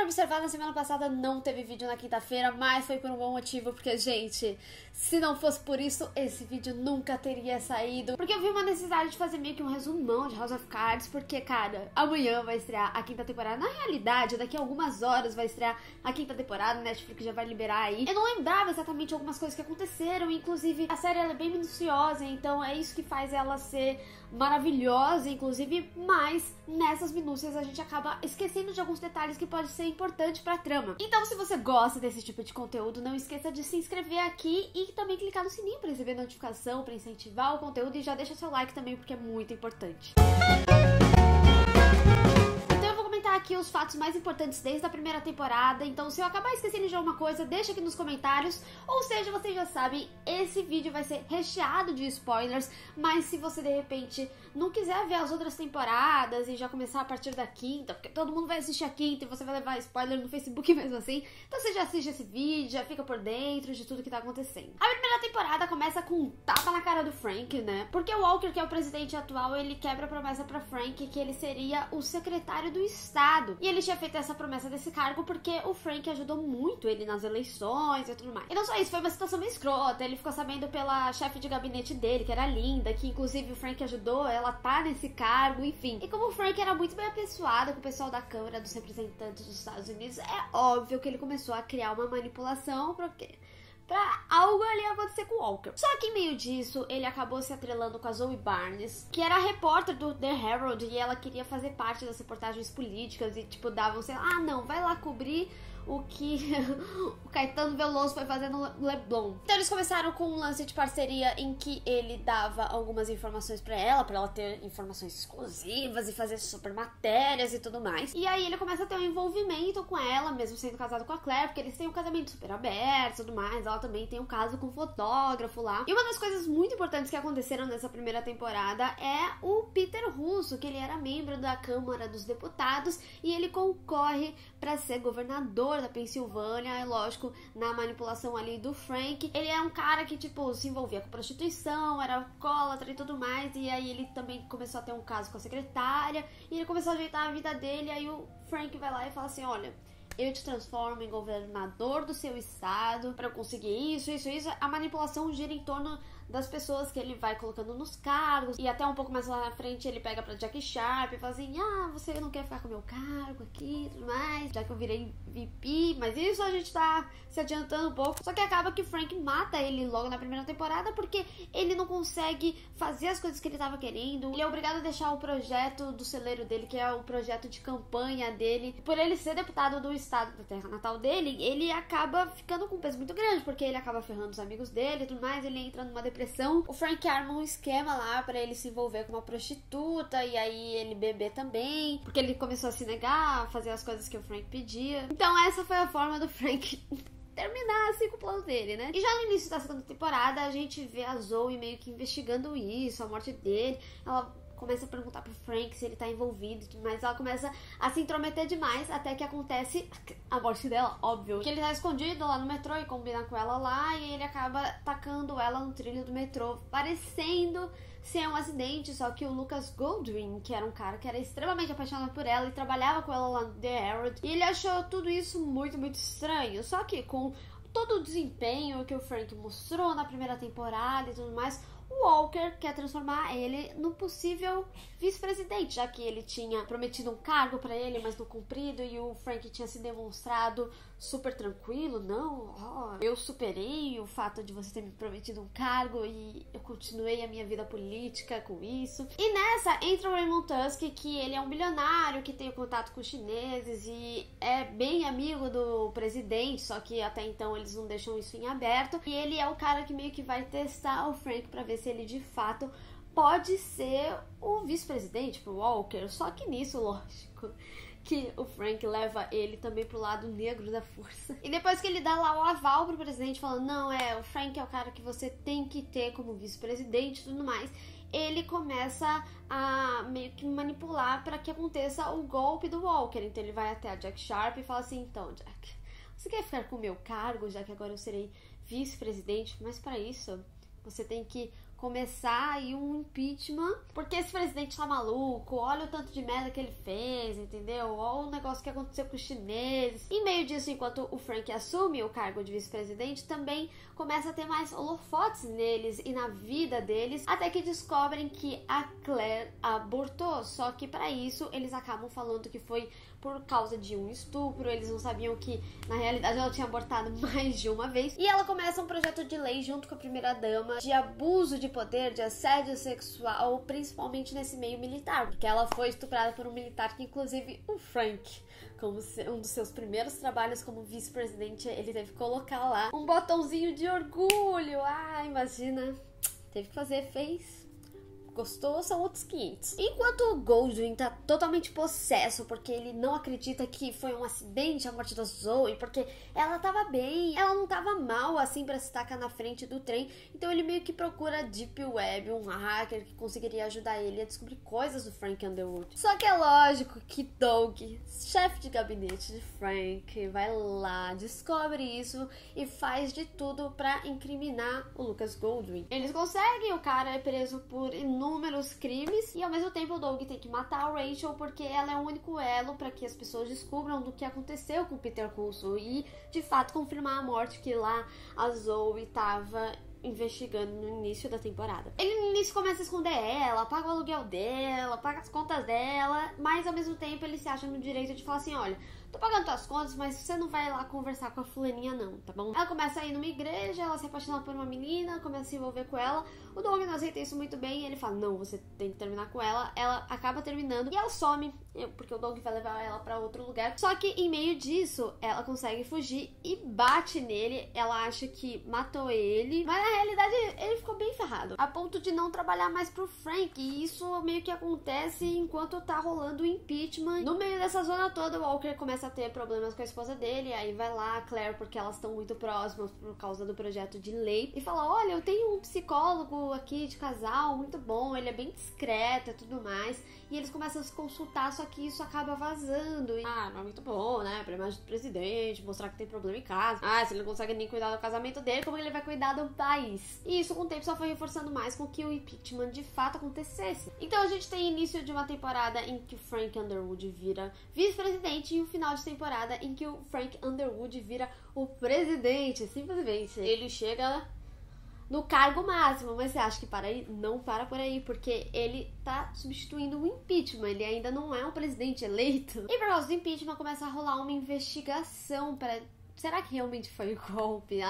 observar, na semana passada não teve vídeo na quinta-feira, mas foi por um bom motivo, porque, gente, se não fosse por isso, esse vídeo nunca teria saído. Porque eu vi uma necessidade de fazer meio que um resumão de House of Cards, porque, cara, amanhã vai estrear a quinta temporada. Na realidade, daqui a algumas horas vai estrear a quinta temporada, a Netflix já vai liberar aí. Eu não lembrava exatamente algumas coisas que aconteceram, inclusive a série ela é bem minuciosa, então é isso que faz ela ser maravilhosa, inclusive, mas nessas minúcias a gente acaba esquecendo de alguns detalhes que pode ser importante pra trama. Então, se você gosta desse tipo de conteúdo, não esqueça de se inscrever aqui e também clicar no sininho pra receber notificação, pra incentivar o conteúdo, e já deixa seu like também, porque é muito importante. Aqui os fatos mais importantes desde a primeira temporada, então se eu acabar esquecendo de alguma coisa, deixa aqui nos comentários, ou seja, vocês já sabem, esse vídeo vai ser recheado de spoilers, mas se você de repente não quiser ver as outras temporadas e já começar a partir da quinta, porque todo mundo vai assistir a quinta e você vai levar spoiler no Facebook mesmo assim, então você já assiste esse vídeo, já fica por dentro de tudo que tá acontecendo. A primeira temporada começa com um tapa na cara do Frank, né, porque o Walker, que é o presidente atual, ele quebra a promessa pra Frank que ele seria o secretário do Estado. E ele tinha feito essa promessa desse cargo porque o Frank ajudou muito ele nas eleições e tudo mais. E não só isso, foi uma situação meio escrota. Ele ficou sabendo pela chefe de gabinete dele, que era Linda, que inclusive o Frank ajudou ela tá nesse cargo, enfim. E como o Frank era muito bem apessoado com o pessoal da Câmara dos Representantes dos Estados Unidos, é óbvio que ele começou a criar uma manipulação pra quê? Pra algo ali acontecer com o Walker. Só que em meio disso, ele acabou se atrelando com a Zoe Barnes, que era a repórter do The Herald, e ela queria fazer parte das reportagens políticas e, tipo, davam, sei lá, ah, não, vai lá cobrir o que o Caetano Veloso foi fazer no Leblon. Então eles começaram com um lance de parceria em que ele dava algumas informações pra ela ter informações exclusivas e fazer super matérias e tudo mais. E aí ele começa a ter um envolvimento com ela, mesmo sendo casado com a Claire, porque eles têm um casamento super aberto e tudo mais. Ela também tem um caso com um fotógrafo lá. E uma das coisas muito importantes que aconteceram nessa primeira temporada é o Peter Russo, que ele era membro da Câmara dos Deputados e ele concorre pra ser governador da Pensilvânia, é lógico, na manipulação ali do Frank. Ele é um cara que, tipo, se envolvia com prostituição, era alcoólatra e tudo mais, e aí ele também começou a ter um caso com a secretária, e ele começou a ajeitar a vida dele, aí o Frank vai lá e fala assim, olha, eu te transformo em governador do seu estado pra eu conseguir isso. A manipulação gira em torno das pessoas que ele vai colocando nos cargos, e até um pouco mais lá na frente ele pega pra Jack Sharp e fala assim, ah, você não quer ficar com o meu cargo aqui e tudo mais, já que eu virei VP, mas isso a gente tá se adiantando um pouco. Só que acaba que Frank mata ele logo na primeira temporada, porque ele não consegue fazer as coisas que ele tava querendo, ele é obrigado a deixar o projeto do celeiro dele, que é o projeto de campanha dele. Por ele ser deputado do estado da terra natal dele, ele acaba ficando com um peso muito grande, porque ele acaba ferrando os amigos dele e tudo mais, ele entra numa depressão. O Frank arma um esquema lá pra ele se envolver com uma prostituta e aí ele beber também, porque ele começou a se negar a fazer as coisas que o Frank pedia. Então essa foi a forma do Frank terminar assim com o plano dele, né? E já no início da segunda temporada a gente vê a Zoe meio que investigando isso, a morte dele. Ela começa a perguntar pro Frank se ele tá envolvido e tudo mais. Ela começa a se intrometer demais, até que acontece a morte dela, óbvio. Que ele tá escondido lá no metrô e combina com ela lá, e ele acaba tacando ela no trilho do metrô, parecendo ser um acidente. Só que o Lucas Goldring, que era um cara que era extremamente apaixonado por ela e trabalhava com ela lá no The Herald, e ele achou tudo isso muito, muito estranho. Só que com todo o desempenho que o Frank mostrou na primeira temporada e tudo mais, o Walker quer transformar ele no possível vice-presidente, já que ele tinha prometido um cargo pra ele, mas não cumprido, e o Frank tinha se demonstrado super tranquilo. Não, eu superei o fato de você ter me prometido um cargo e eu continuei a minha vida política com isso. E nessa entra o Raymond Tusk, que ele é um bilionário que tem contato com os chineses e é bem amigo do presidente, só que até então eles não deixam isso em aberto, e ele é o cara que meio que vai testar o Frank pra ver se ele de fato pode ser o vice-presidente pro Walker. Só que nisso, lógico, que o Frank leva ele também pro lado negro da força. E depois que ele dá lá o aval pro presidente, falando, não, o Frank é o cara que você tem que ter como vice-presidente e tudo mais, ele começa a meio que manipular para que aconteça o golpe do Walker. Então ele vai até a Jack Sharp e fala assim, então, Jack, você quer ficar com o meu cargo, já que agora eu serei vice-presidente? Mas para isso, você tem que começar aí um impeachment, porque esse presidente tá maluco, olha o tanto de merda que ele fez, entendeu? Olha o negócio que aconteceu com os chineses. Em meio disso, enquanto o Frank assume o cargo de vice-presidente, também começa a ter mais holofotes neles e na vida deles, até que descobrem que a Claire abortou, só que para isso eles acabam falando que foi por causa de um estupro. Eles não sabiam que na realidade ela tinha abortado mais de uma vez, e ela começa um projeto de lei junto com a primeira-dama de abuso de poder, de assédio sexual, principalmente nesse meio militar, porque ela foi estuprada por um militar que, inclusive, o Frank, como um dos seus primeiros trabalhos como vice-presidente, ele teve que colocar lá um botãozinho de orgulho. Ah, imagina, teve que fazer, fez. Gostou, são outros 500. Enquanto o Goldwyn tá totalmente possesso, porque ele não acredita que foi um acidente a morte da Zoe, porque ela tava bem, ela não tava mal assim pra se tacar na frente do trem. Então ele meio que procura Deep Web, um hacker que conseguiria ajudar ele a descobrir coisas do Frank Underwood. Só que é lógico que Doug, chefe de gabinete de Frank, vai lá, descobre isso e faz de tudo pra incriminar o Lucas Goldwyn. Eles conseguem, o cara é preso por inúmeros crimes, e ao mesmo tempo o Doug tem que matar a Rachel porque ela é o único elo para que as pessoas descubram do que aconteceu com o Peter Coulson e de fato confirmar a morte que lá a Zoe estava investigando no início da temporada. Ele no início começa a esconder ela, paga o aluguel dela, paga as contas dela, mas ao mesmo tempo ele se acha no direito de falar assim: olha, tô pagando tuas contas, mas você não vai lá conversar com a fulaninha não, tá bom? Ela começa a ir numa igreja, ela se apaixona por uma menina, começa a se envolver com ela. O Doug não aceita isso muito bem e ele fala: não, você tem que terminar com ela. Ela acaba terminando e ela some, porque o Doug vai levar ela pra outro lugar. Só que em meio disso, ela consegue fugir e bate nele. Ela acha que matou ele, mas na realidade ele ficou bem ferrado, a ponto de não trabalhar mais pro Frank. E isso meio que acontece enquanto tá rolando o impeachment. No meio dessa zona toda, o Walker começa a ter problemas com a esposa dele. Aí vai lá a Claire, porque elas estão muito próximas por causa do projeto de lei, e fala: olha, eu tenho um psicólogo aqui de casal muito bom, ele é bem discreto e tudo mais. E eles começam a se consultar, só que isso acaba vazando. E, não é muito bom, né, pra imagem do presidente, mostrar que tem problema em casa. Se ele não consegue nem cuidar do casamento dele, como ele vai cuidar do país? E isso com o tempo só foi reforçando mais com que o impeachment de fato acontecesse. Então a gente tem início de uma temporada em que o Frank Underwood vira vice-presidente e o final de temporada em que o Frank Underwood vira o presidente. Simplesmente ele chega no cargo máximo, mas você acha que para aí? Não para por aí, porque ele tá substituindo o impeachment, ele ainda não é um presidente eleito. E por causa do impeachment começa a rolar uma investigação para... será que realmente foi um golpe?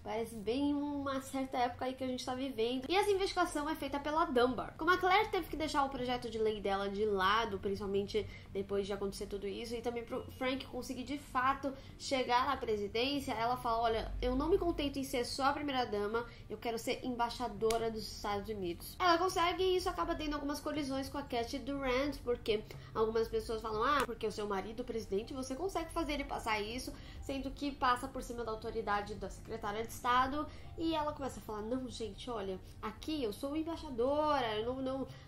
Parece bem uma certa época aí que a gente tá vivendo. E essa investigação é feita pela Dunbar. Como a Claire teve que deixar o projeto de lei dela de lado, principalmente depois de acontecer tudo isso, e também pro Frank conseguir de fato chegar na presidência, ela fala: olha, eu não me contento em ser só a primeira-dama, eu quero ser embaixadora dos Estados Unidos. Ela consegue, e isso acaba tendo algumas colisões com a Cat Durant, porque algumas pessoas falam: porque o seu marido, o presidente, você consegue fazer ele passar isso, sendo que passa por cima da autoridade da secretária de Estado. E ela começa a falar: não, gente, olha, aqui eu sou embaixadora, eu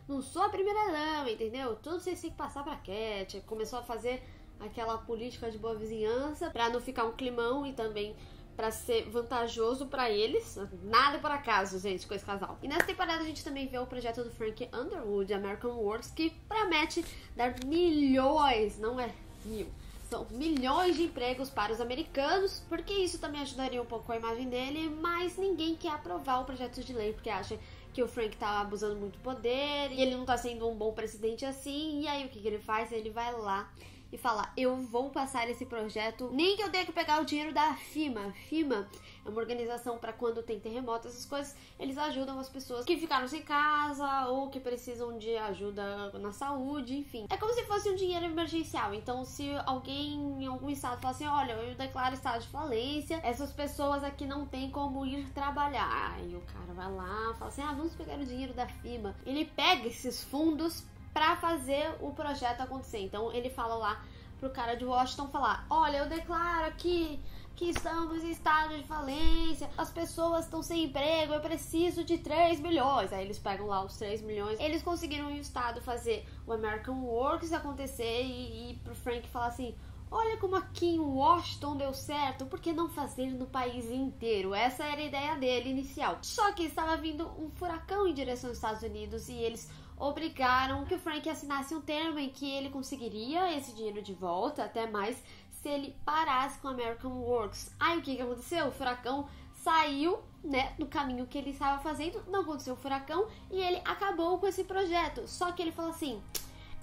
não sou a primeira-dama, entendeu? Tudo vocês têm que passar pra Cat. Começou a fazer aquela política de boa vizinhança pra não ficar um climão e também pra ser vantajoso pra eles. Nada por acaso, gente, com esse casal. E nessa temporada a gente também vê o projeto do Frank Underwood, American Works, que promete dar milhões, não é mil, são milhões de empregos para os americanos, porque isso também ajudaria um pouco a imagem dele, mas ninguém quer aprovar o projeto de lei, porque acha que o Frank tá abusando muito do poder, e ele não tá sendo um bom presidente assim. E aí o que ele faz? Ele vai lá e fala: eu vou passar esse projeto, nem que eu tenha que pegar o dinheiro da FEMA. FEMA é uma organização para quando tem terremotos, essas coisas, eles ajudam as pessoas que ficaram sem casa ou que precisam de ajuda na saúde, enfim. É como se fosse um dinheiro emergencial. Então, se alguém em algum estado fala assim: olha, eu declaro estado de falência, essas pessoas aqui não tem como ir trabalhar. Aí o cara vai lá e fala assim: vamos pegar o dinheiro da FEMA. Ele pega esses fundos pra fazer o projeto acontecer. Então ele fala lá pro cara de Washington falar: olha, eu declaro aqui que estamos em estado de falência, as pessoas estão sem emprego, eu preciso de 3 milhões. Aí eles pegam lá os 3 milhões. Eles conseguiram em o estado fazer o American Works acontecer e pro Frank falar assim: olha como aqui em Washington deu certo, por que não fazer no país inteiro? Essa era a ideia dele inicial. Só que estava vindo um furacão em direção aos Estados Unidos e eles obrigaram que o Frank assinasse um termo em que ele conseguiria esse dinheiro de volta, até mais, se ele parasse com American Works. Aí o que aconteceu? O furacão saiu, né, do caminho que ele estava fazendo, não aconteceu o furacão e ele acabou com esse projeto. Só que ele falou assim: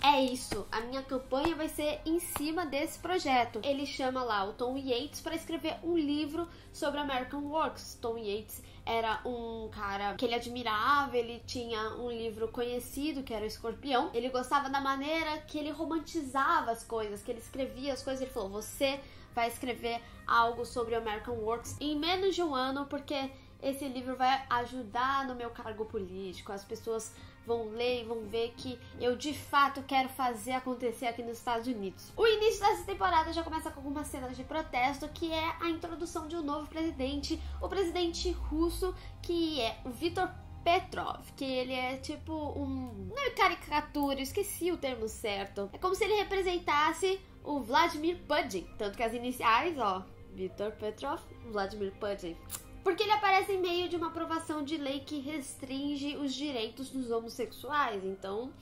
é isso, a minha campanha vai ser em cima desse projeto. Ele chama lá o Tom Yates para escrever um livro sobre American Works. Tom Yates era um cara que ele admirava, ele tinha um livro conhecido que era o Escorpião. Ele gostava da maneira que ele romantizava as coisas, que ele escrevia as coisas. Ele falou: você vai escrever algo sobre American Works em menos de um ano, porque esse livro vai ajudar no meu cargo político. As pessoas vão ler e vão ver que eu de fato quero fazer acontecer aqui nos Estados Unidos. O início dessa temporada já começa com algumas cenas de protesto, que é a introdução de um novo presidente, o presidente russo, que é o Viktor Petrov, que ele é tipo não é caricatura, eu esqueci o termo certo. É como se ele representasse o Vladimir Putin, tanto que as iniciais, ó, Viktor Petrov, Vladimir Putin. Porque ele aparece em meio de uma aprovação de lei que restringe os direitos dos homossexuais. Então,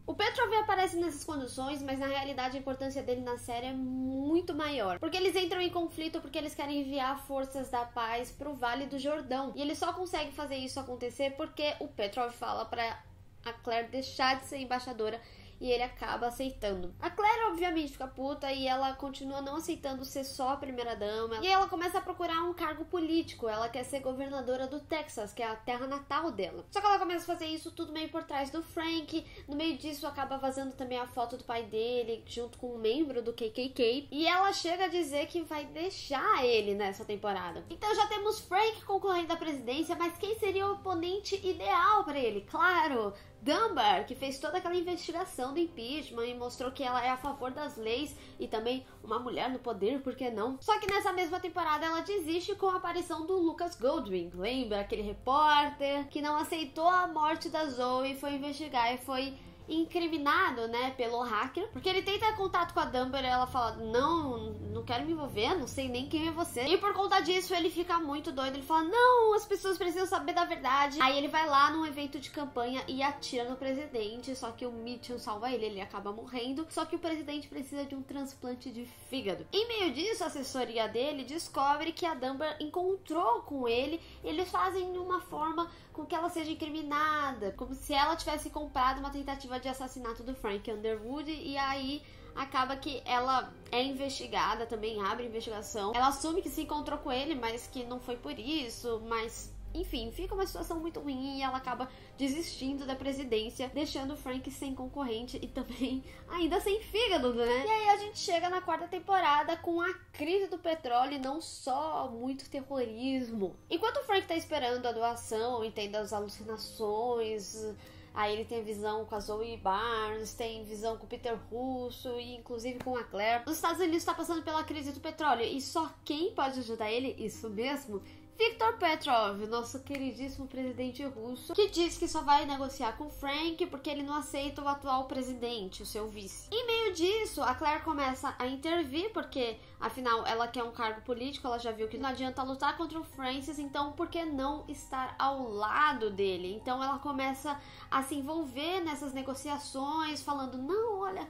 o Petrov aparece nessas condições, mas na realidade a importância dele na série é muito maior. Porque eles entram em conflito porque eles querem enviar forças da paz pro Vale do Jordão. E ele só consegue fazer isso acontecer porque o Petrov fala pra a Claire deixar de ser embaixadora e ele acaba aceitando. A Claire obviamente fica puta e ela continua não aceitando ser só a primeira-dama. E ela começa a procurar um cargo político. Ela quer ser governadora do Texas, que é a terra natal dela. Só que ela começa a fazer isso tudo meio por trás do Frank. No meio disso acaba vazando também a foto do pai dele, junto com um membro do KKK. E ela chega a dizer que vai deixar ele nessa temporada. Então já temos Frank concorrendo à presidência, mas quem seria o oponente ideal para ele? Claro, Dunbar, que fez toda aquela investigação do impeachment e mostrou que ela é a favor das leis e também uma mulher no poder, por que não? Só que nessa mesma temporada ela desiste com a aparição do Lucas Goldring. Lembra aquele repórter que não aceitou a morte da Zoe, foi investigar e foi incriminado, né, pelo hacker, porque ele tenta contato com a Dunbar e ela fala: não quero me envolver, não sei nem quem é você. E por conta disso ele fica muito doido, ele fala: não, as pessoas precisam saber da verdade. Aí ele vai lá num evento de campanha e atira no presidente, só que o Mitchell salva ele acaba morrendo, só que o presidente precisa de um transplante de fígado. Em meio disso, a assessoria dele descobre que a Dunbar encontrou com ele e eles fazem de uma forma com que ela seja incriminada, como se ela tivesse comprado uma tentativa de assassinato do Frank Underwood, e aí acaba que ela é investigada, também abre investigação. Ela assume que se encontrou com ele, mas que não foi por isso, mas enfim, fica uma situação muito ruim e ela acaba desistindo da presidência, deixando o Frank sem concorrente e também ainda sem fígado, né? E aí a gente chega na quarta temporada com a crise do petróleo e não só muito terrorismo. Enquanto o Frank tá esperando a doação e tendo as alucinações, aí ele tem visão com a Zoe Barnes, tem visão com o Peter Russo e inclusive com a Claire. Os Estados Unidos está passando pela crise do petróleo e só quem pode ajudar ele, isso mesmo, Viktor Petrov, nosso queridíssimo presidente russo, que diz que só vai negociar com Frank porque ele não aceita o atual presidente, o seu vice. Em meio disso, a Claire começa a intervir porque, afinal, ela quer um cargo político, ela já viu que não adianta lutar contra o Francis, então por que não estar ao lado dele? Então ela começa a se envolver nessas negociações, falando: não, olha,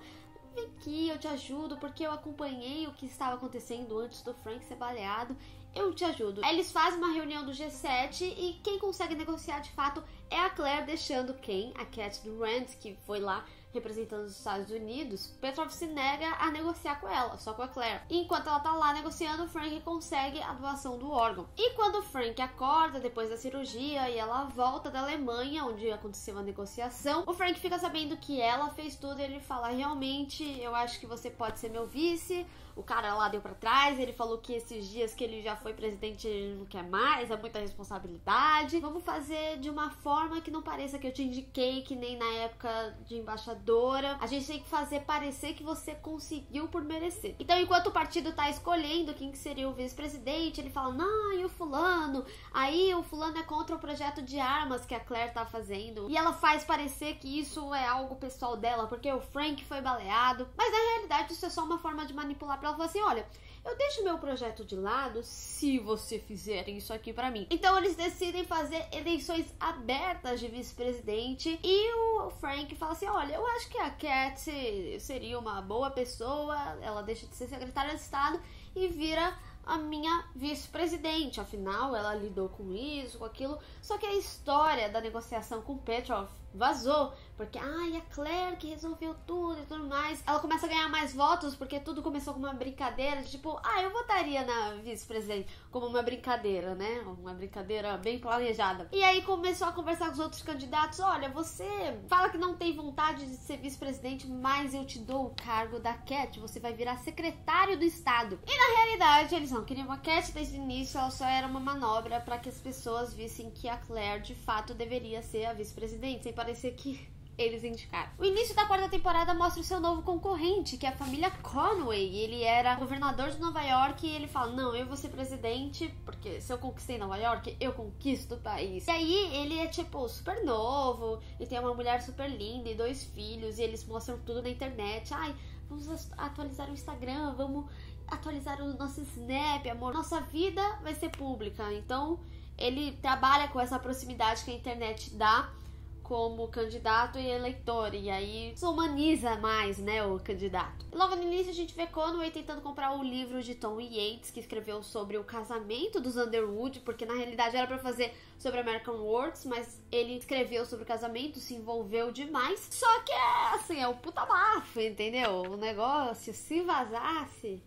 vem aqui, eu te ajudo, porque eu acompanhei o que estava acontecendo antes do Frank ser baleado, eu te ajudo. Aí eles fazem uma reunião do G7 e quem consegue negociar de fato é a Claire, deixando quem? A Cat Durant, que foi lá representando os Estados Unidos. Petrov se nega a negociar com ela, só com a Claire. E enquanto ela tá lá negociando, o Frank consegue a doação do órgão. E quando o Frank acorda depois da cirurgia e ela volta da Alemanha, onde aconteceu a negociação, o Frank fica sabendo que ela fez tudo e ele fala: realmente, eu acho que você pode ser meu vice. O cara lá deu pra trás, ele falou que esses dias que ele já foi presidente ele não quer mais, é muita responsabilidade. Vamos fazer de uma forma que não pareça que eu te indiquei, que nem na época de embaixador embaixadora. A gente tem que fazer parecer que você conseguiu por merecer. Então, enquanto o partido tá escolhendo quem que seria o vice-presidente, ele fala, não, e o fulano? Aí o fulano é contra o projeto de armas que a Claire tá fazendo. E ela faz parecer que isso é algo pessoal dela, porque o Frank foi baleado. Mas na realidade isso é só uma forma de manipular pra ela falar assim, olha, eu deixo meu projeto de lado se você fizer isso aqui pra mim. Então eles decidem fazer eleições abertas de vice-presidente e o Frank fala assim, olha, eu acho que a Cat seria uma boa pessoa, ela deixa de ser secretária de Estado e vira a minha vice-presidente, afinal ela lidou com isso, com aquilo, só que a história da negociação com Petrov vazou, porque a Claire que resolveu tudo e tudo mais, ela começa a ganhar mais votos, porque tudo começou com uma brincadeira, de tipo, eu votaria na vice-presidente, como uma brincadeira, né, uma brincadeira bem planejada, e aí começou a conversar com os outros candidatos, olha, você fala que não tem vontade de ser vice-presidente, mas eu te dou o cargo da Cat, você vai virar secretário do Estado, e na realidade eles não queriam a Cat desde o início, ela só era uma manobra para que as pessoas vissem que a Claire de fato deveria ser a vice-presidente, sem parecer que eles indicaram. O início da quarta temporada mostra o seu novo concorrente, que é a família Conway. Ele era governador de Nova York e ele fala, não, eu vou ser presidente, porque se eu conquistei Nova York, eu conquisto o país. E aí ele é tipo super novo, e tem uma mulher super linda e 2 filhos, e eles mostram tudo na internet. Vamos atualizar o Instagram, vamos atualizar o nosso Snap, amor. Nossa vida vai ser pública. Então ele trabalha com essa proximidade que a internet dá como candidato e eleitor, e aí isso humaniza mais, né, o candidato. E logo no início a gente vê Conway tentando comprar o livro de Tom Yates, que escreveu sobre o casamento dos Underwood, porque na realidade era pra fazer sobre American Words, mas ele escreveu sobre o casamento, se envolveu demais, só que assim, é o puta bafo, entendeu? O negócio, se vazasse,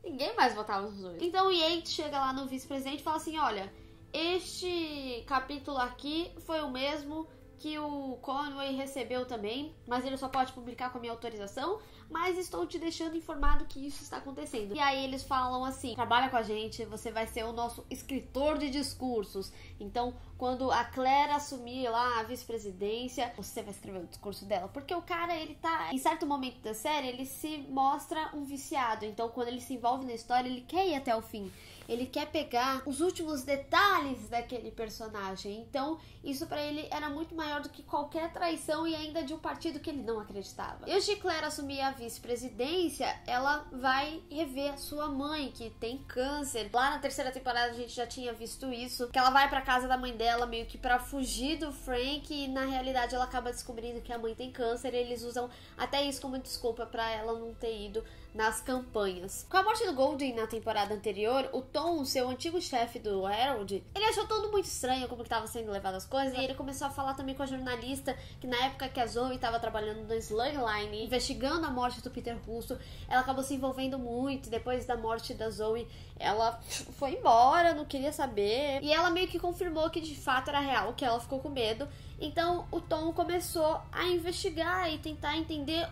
ninguém mais votava nos dois. Então o Yates chega lá no vice-presidente e fala assim, olha, este capítulo aqui foi o mesmo que o Conway recebeu também, mas ele só pode publicar com a minha autorização, mas estou te deixando informado que isso está acontecendo. E aí eles falam assim, trabalha com a gente, você vai ser o nosso escritor de discursos. Então, quando a Claire assumir lá a vice-presidência, você vai escrever o discurso dela. Porque o cara, ele tá, em certo momento da série, ele se mostra um viciado. Então, quando ele se envolve na história, ele quer ir até o fim. Ele quer pegar os últimos detalhes daquele personagem. Então, isso pra ele era muito maior do que qualquer traição e ainda de um partido que ele não acreditava. E antes de Claire assumir a vice-presidência, ela vai rever a sua mãe, que tem câncer. Lá na terceira temporada a gente já tinha visto isso, que ela vai pra casa da mãe dela meio que pra fugir do Frank, e na realidade ela acaba descobrindo que a mãe tem câncer, e eles usam até isso como desculpa pra ela não ter ido nas campanhas. Com a morte do Golding na temporada anterior, o Tom, seu antigo chefe do Harold, ele achou tudo muito estranho como que tava sendo levado as coisas, e ele começou a falar também com a jornalista que na época que a Zoe tava trabalhando no Slugline, investigando a morte do Peter Russo, ela acabou se envolvendo muito, e depois da morte da Zoe, ela foi embora, não queria saber, e ela meio que confirmou que de fato era real, que ela ficou com medo. Então o Tom começou a investigar e tentar entender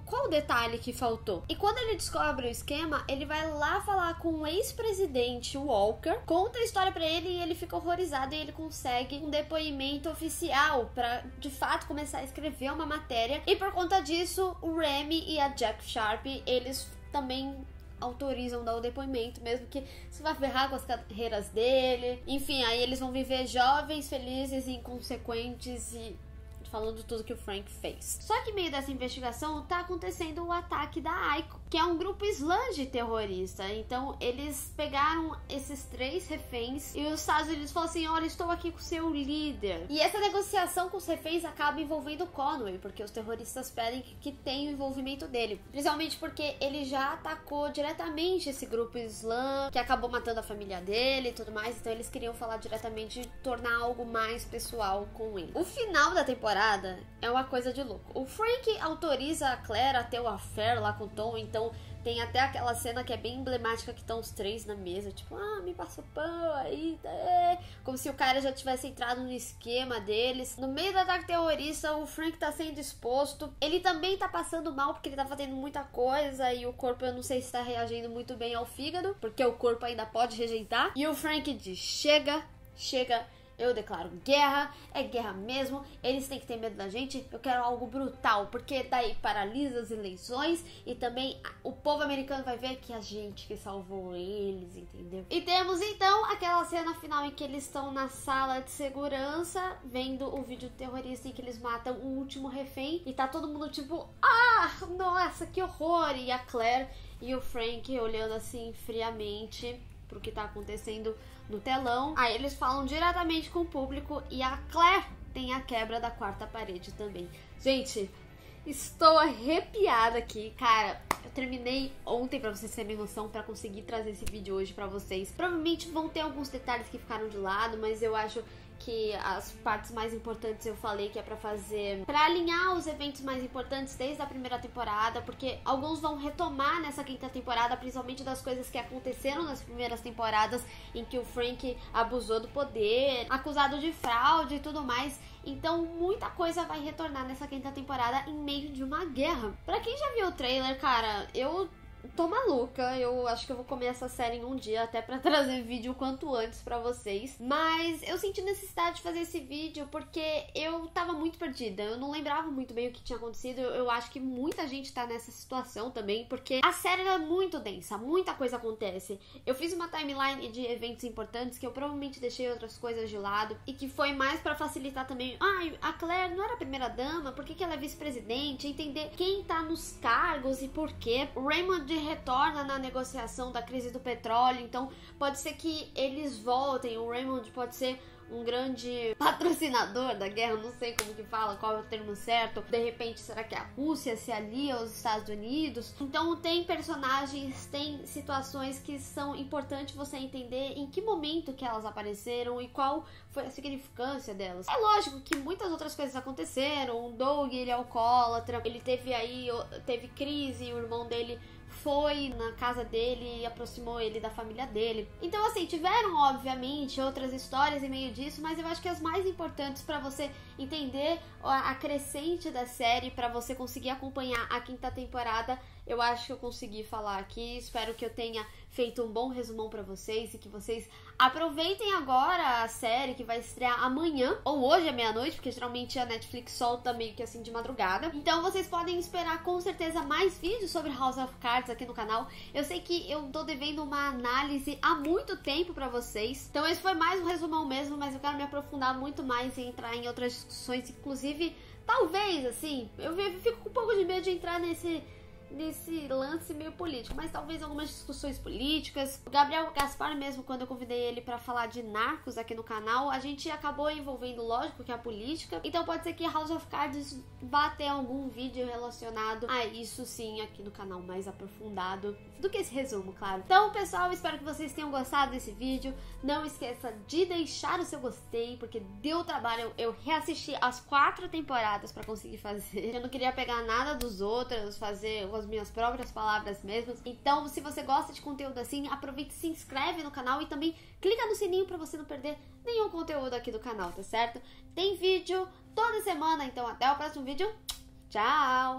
qual o detalhe que faltou. E quando ele descobre o esquema, ele vai lá falar com o ex-presidente Walker, conta a história pra ele e ele fica horrorizado, e ele consegue um depoimento oficial pra de fato começar a escrever uma matéria. E por conta disso, o Remy e a Jack Sharp, eles também autorizam dar o depoimento, mesmo que isso vai ferrar com as carreiras dele. Enfim, aí eles vão viver jovens, felizes e inconsequentes, e falando tudo que o Frank fez. Só que no meio dessa investigação tá acontecendo o ataque da Aiko, que é um grupo sludge terrorista. Então eles pegaram esses 3 reféns e os Estados Unidos falaram assim, olha, estou aqui com o seu líder. E essa negociação com os reféns acaba envolvendo o Conway, porque os terroristas pedem que tenha o envolvimento dele. Principalmente porque ele já atacou diretamente esse grupo Islã, que acabou matando a família dele e tudo mais. Então eles queriam falar diretamente de tornar algo mais pessoal com ele. O final da temporada é uma coisa de louco. O Frank autoriza a Claire a ter o affair lá com o Tom, então tem até aquela cena que é bem emblemática, que estão os 3 na mesa, tipo, me passa o pão aí, como se o cara já tivesse entrado no esquema deles. No meio do ataque terrorista, o Frank tá sendo exposto, ele também tá passando mal porque ele tá fazendo muita coisa e o corpo, eu não sei se tá reagindo muito bem ao fígado, porque o corpo ainda pode rejeitar. E o Frank diz, chega, eu declaro guerra, é guerra mesmo, eles têm que ter medo da gente, eu quero algo brutal, porque daí paralisa as eleições e também o povo americano vai ver que a gente que salvou eles, entendeu? E temos então aquela cena final em que eles estão na sala de segurança, vendo o vídeo terrorista em que eles matam o último refém, e tá todo mundo tipo, ah, nossa, que horror, e a Claire e o Frank olhando assim friamente pro que tá acontecendo no telão. Aí eles falam diretamente com o público e a Claire tem a quebra da quarta parede também. Gente, estou arrepiada aqui, cara. Eu terminei ontem, pra vocês terem noção, pra conseguir trazer esse vídeo hoje pra vocês. Provavelmente vão ter alguns detalhes que ficaram de lado, mas eu acho que as partes mais importantes eu falei que é pra fazer, pra alinhar os eventos mais importantes desde a primeira temporada, porque alguns vão retomar nessa quinta temporada, principalmente das coisas que aconteceram nas primeiras temporadas, em que o Frank abusou do poder, acusado de fraude e tudo mais. Então muita coisa vai retornar nessa quinta temporada em meio de uma guerra. Pra quem já viu o trailer, cara, eu tô maluca, eu acho que eu vou comer essa série em um dia, até pra trazer vídeo o quanto antes pra vocês. Mas eu senti necessidade de fazer esse vídeo porque eu tava muito perdida, eu não lembrava muito bem o que tinha acontecido. Eu acho que muita gente tá nessa situação também, porque a série é muito densa, muita coisa acontece. Eu fiz uma timeline de eventos importantes que eu provavelmente deixei outras coisas de lado, e que foi mais pra facilitar também. Ai, a Claire não era a primeira dama, por que ela é vice-presidente? Entender quem tá nos cargos e por quê. O Raymond retorna na negociação da crise do petróleo, então pode ser que eles voltem. O Raymond pode ser um grande patrocinador da guerra, não sei como que fala, qual é o termo certo. De repente, será que a Rússia se alia aos Estados Unidos? Então tem personagens, tem situações que são importantes você entender em que momento que elas apareceram e qual foi a significância delas. É lógico que muitas outras coisas aconteceram. O Doug, ele é alcoólatra, ele teve crise, o irmão dele foi na casa dele e aproximou ele da família dele. Então, assim, tiveram, obviamente, outras histórias em meio disso, mas eu acho que as mais importantes pra você entender a crescente da série, pra você conseguir acompanhar a quinta temporada, eu acho que eu consegui falar aqui. Espero que eu tenha feito um bom resumão pra vocês e que vocês aproveitem agora a série que vai estrear amanhã ou hoje à meia-noite, porque geralmente a Netflix solta meio que assim de madrugada. Então vocês podem esperar com certeza mais vídeos sobre House of Cards aqui no canal. Eu sei que eu tô devendo uma análise há muito tempo pra vocês, então esse foi mais um resumão mesmo, mas eu quero me aprofundar muito mais e entrar em outras discussões, inclusive, talvez, assim, eu fico com um pouco de medo de entrar nesse lance meio político, mas talvez algumas discussões políticas. O Gabriel Gaspar mesmo, quando eu convidei ele pra falar de Narcos aqui no canal, a gente acabou envolvendo, lógico, que a política, então pode ser que House of Cards vá ter algum vídeo relacionado a isso sim aqui no canal, mais aprofundado do que esse resumo, claro. Então, pessoal, espero que vocês tenham gostado desse vídeo. Não esqueça de deixar o seu gostei, porque deu trabalho. Eu reassisti as 4 temporadas pra conseguir fazer. Eu não queria pegar nada dos outros, fazer com as minhas próprias palavras mesmas. Então, se você gosta de conteúdo assim, aproveita e se inscreve no canal e também clica no sininho pra você não perder nenhum conteúdo aqui do canal, tá certo? Tem vídeo toda semana, então até o próximo vídeo. Tchau!